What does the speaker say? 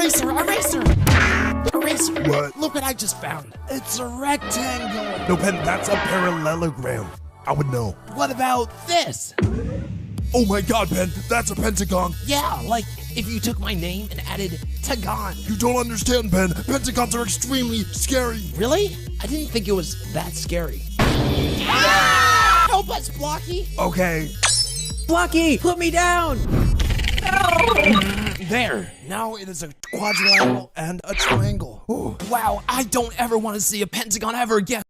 Eraser! Eraser! Eraser! What? Look what I just found. It's a rectangle. No, Pen, that's a parallelogram. I would know. What about this? Oh my god, Pen, that's a pentagon. Yeah, like if you took my name and added Tagon. You don't understand, Pen. Pentagons are extremely scary. Really? I didn't think it was that scary. Ah! Help us, Blocky! Okay. Blocky, put me down! There. Now it is a quadrilateral and a triangle. Ooh. Wow, I don't ever want to see a pentagon ever again.